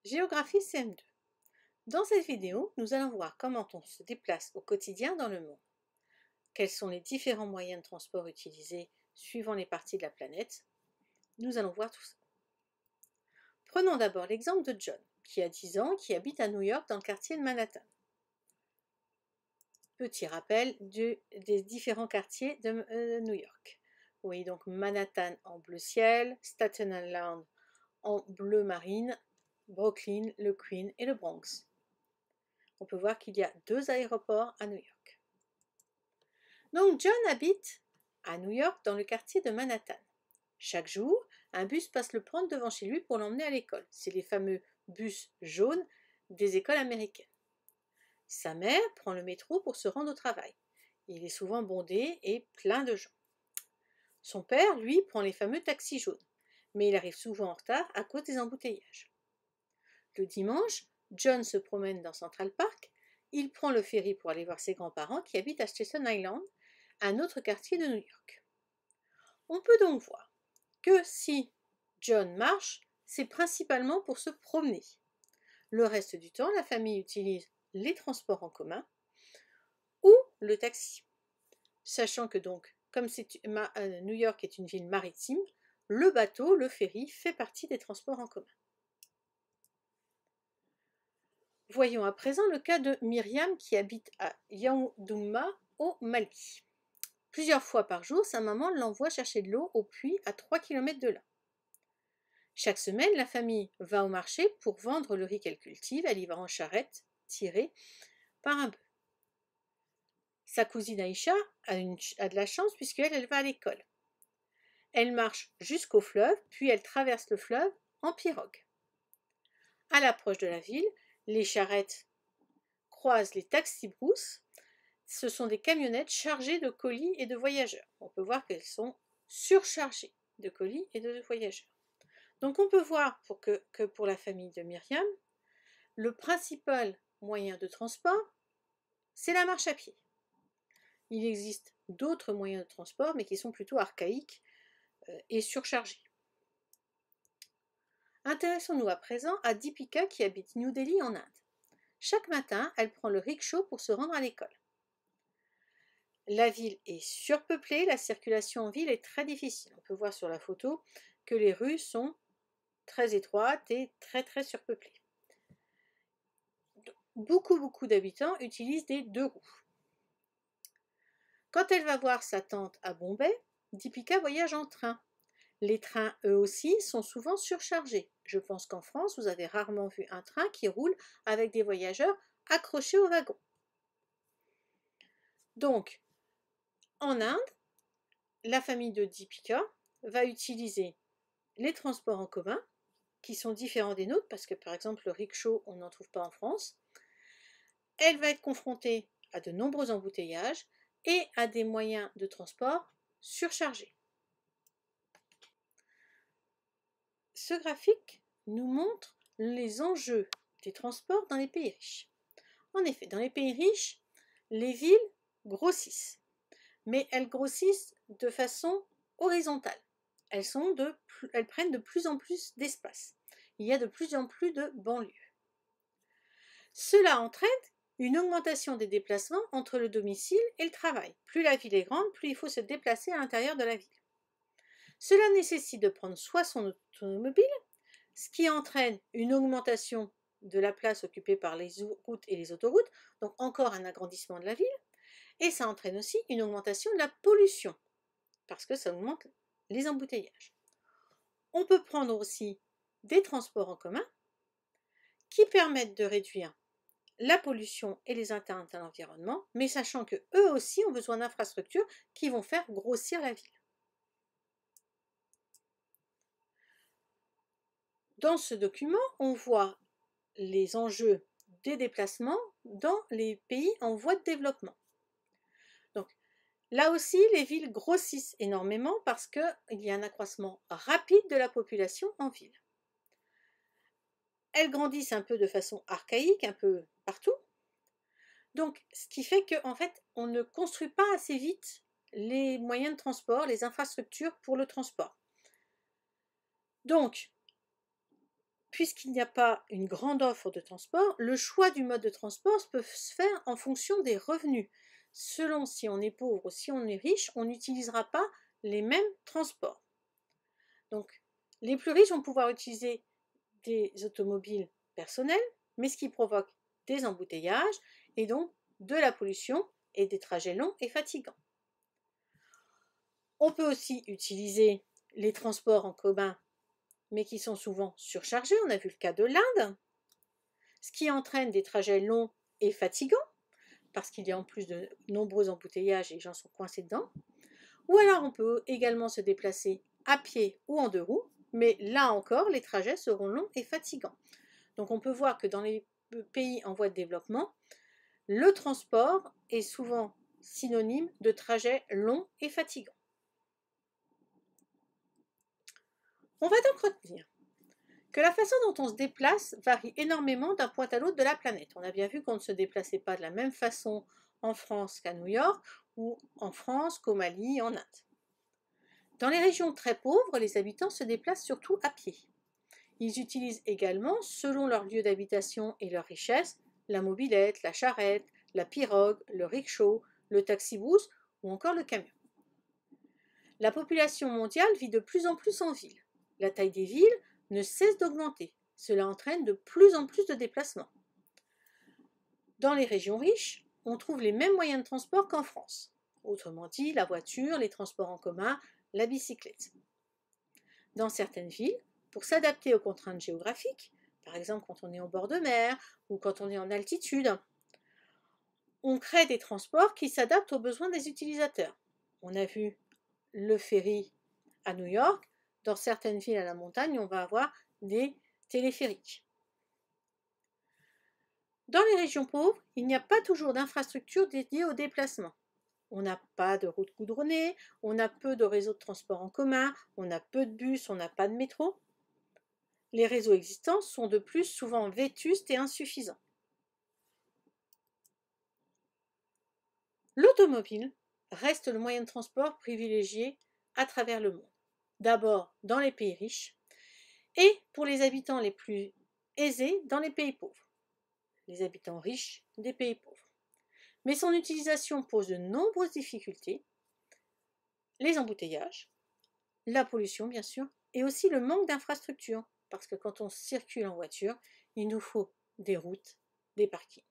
Géographie CM2. Dans cette vidéo, nous allons voir comment on se déplace au quotidien dans le monde. Quels sont les différents moyens de transport utilisés suivant les parties de la planète. Nous allons voir tout ça. Prenons d'abord l'exemple de John, qui a 10 ans, qui habite à New York dans le quartier de Manhattan. Petit rappel des différents quartiers de New York. Vous voyez donc Manhattan en bleu ciel, Staten Island en bleu marine, Brooklyn, le Queens et le Bronx. On peut voir qu'il y a 2 aéroports à New York. Donc John habite à New York dans le quartier de Manhattan. Chaque jour, un bus passe le prendre devant chez lui pour l'emmener à l'école. C'est les fameux bus jaunes des écoles américaines. Sa mère prend le métro pour se rendre au travail. Il est souvent bondé et plein de gens. Son père, lui, prend les fameux taxis jaunes, mais il arrive souvent en retard à cause des embouteillages. Le dimanche, John se promène dans Central Park. Il prend le ferry pour aller voir ses grands-parents qui habitent à Staten Island, un autre quartier de New York. On peut donc voir que si John marche, c'est principalement pour se promener. Le reste du temps, la famille utilise les transports en commun ou le taxi. Sachant que donc, comme New York est une ville maritime, le bateau, le ferry, fait partie des transports en commun. Voyons à présent le cas de Myriam qui habite à Yaoundouma au Mali. Plusieurs fois par jour, sa maman l'envoie chercher de l'eau au puits à 3 km de là. Chaque semaine, la famille va au marché pour vendre le riz qu'elle cultive. Elle y va en charrette, tirée par un bœuf. Sa cousine Aïcha a de la chance puisqu'elle va à l'école. Elle marche jusqu'au fleuve, puis elle traverse le fleuve en pirogue. À l'approche de la ville, les charrettes croisent les taxi-brousses. Ce sont des camionnettes chargées de colis et de voyageurs. On peut voir qu'elles sont surchargées de colis et de voyageurs. Donc on peut voir que pour la famille de Myriam, le principal moyen de transport, c'est la marche à pied. Il existe d'autres moyens de transport, mais qui sont plutôt archaïques et surchargés. Intéressons-nous à présent à Deepika qui habite New Delhi en Inde. Chaque matin, elle prend le rickshaw pour se rendre à l'école. La ville est surpeuplée, la circulation en ville est très difficile. On peut voir sur la photo que les rues sont très étroites et très surpeuplées. Beaucoup d'habitants utilisent des 2 roues. Quand elle va voir sa tante à Bombay, Deepika voyage en train. Les trains, eux aussi, sont souvent surchargés. Je pense qu'en France, vous avez rarement vu un train qui roule avec des voyageurs accrochés au wagon. Donc, en Inde, la famille de Deepika va utiliser les transports en commun, qui sont différents des nôtres, parce que par exemple, le rickshaw, on n'en trouve pas en France. Elle va être confrontée à de nombreux embouteillages et à des moyens de transport surchargés. Ce graphique nous montre les enjeux des transports dans les pays riches. En effet, dans les pays riches, les villes grossissent, mais elles grossissent de façon horizontale. Elles prennent de plus en plus d'espace. Il y a de plus en plus de banlieues. Cela entraîne une augmentation des déplacements entre le domicile et le travail. Plus la ville est grande, plus il faut se déplacer à l'intérieur de la ville. Cela nécessite de prendre soit son automobile, ce qui entraîne une augmentation de la place occupée par les routes et les autoroutes, donc encore un agrandissement de la ville, et ça entraîne aussi une augmentation de la pollution, parce que ça augmente les embouteillages. On peut prendre aussi des transports en commun qui permettent de réduire la pollution et les atteintes à l'environnement, mais sachant que eux aussi ont besoin d'infrastructures qui vont faire grossir la ville. Dans ce document, on voit les enjeux des déplacements dans les pays en voie de développement. Donc, là aussi, les villes grossissent énormément parce qu'il y a un accroissement rapide de la population en ville. Elles grandissent un peu de façon archaïque, un peu partout. Donc, ce qui fait qu'en fait, on ne construit pas assez vite les moyens de transport, les infrastructures pour le transport. Donc, puisqu'il n'y a pas une grande offre de transport, le choix du mode de transport peut se faire en fonction des revenus. Selon si on est pauvre ou si on est riche, on n'utilisera pas les mêmes transports. Donc, les plus riches vont pouvoir utiliser des automobiles personnelles, mais ce qui provoque des embouteillages et donc de la pollution et des trajets longs et fatigants. On peut aussi utiliser les transports en commun, mais qui sont souvent surchargés. On a vu le cas de l'Inde, ce qui entraîne des trajets longs et fatigants, parce qu'il y a en plus de nombreux embouteillages et les gens sont coincés dedans. Ou alors on peut également se déplacer à pied ou en 2 roues, mais là encore, les trajets seront longs et fatigants. Donc on peut voir que dans les pays en voie de développement, le transport est souvent synonyme de trajets longs et fatigants. On va donc retenir que la façon dont on se déplace varie énormément d'un point à l'autre de la planète. On a bien vu qu'on ne se déplaçait pas de la même façon en France qu'à New York, ou en France qu'au Mali, en Inde. Dans les régions très pauvres, les habitants se déplacent surtout à pied. Ils utilisent également, selon leur lieu d'habitation et leur richesse, la mobilette, la charrette, la pirogue, le rickshaw, le taxi-bus ou encore le camion. La population mondiale vit de plus en plus en ville. La taille des villes ne cesse d'augmenter. Cela entraîne de plus en plus de déplacements. Dans les régions riches, on trouve les mêmes moyens de transport qu'en France. Autrement dit, la voiture, les transports en commun, la bicyclette. Dans certaines villes, pour s'adapter aux contraintes géographiques, par exemple quand on est au bord de mer ou quand on est en altitude, on crée des transports qui s'adaptent aux besoins des utilisateurs. On a vu le ferry à New York. Dans certaines villes à la montagne, on va avoir des téléphériques. Dans les régions pauvres, il n'y a pas toujours d'infrastructures dédiées au déplacement. On n'a pas de routes goudronnées, on a peu de réseaux de transport en commun, on a peu de bus, on n'a pas de métro. Les réseaux existants sont de plus souvent vétustes et insuffisants. L'automobile reste le moyen de transport privilégié à travers le monde. D'abord dans les pays riches et pour les habitants les plus aisés dans les pays pauvres. Les habitants riches des pays pauvres. Mais son utilisation pose de nombreuses difficultés, les embouteillages, la pollution bien sûr, et aussi le manque d'infrastructures, parce que quand on circule en voiture, il nous faut des routes, des parkings.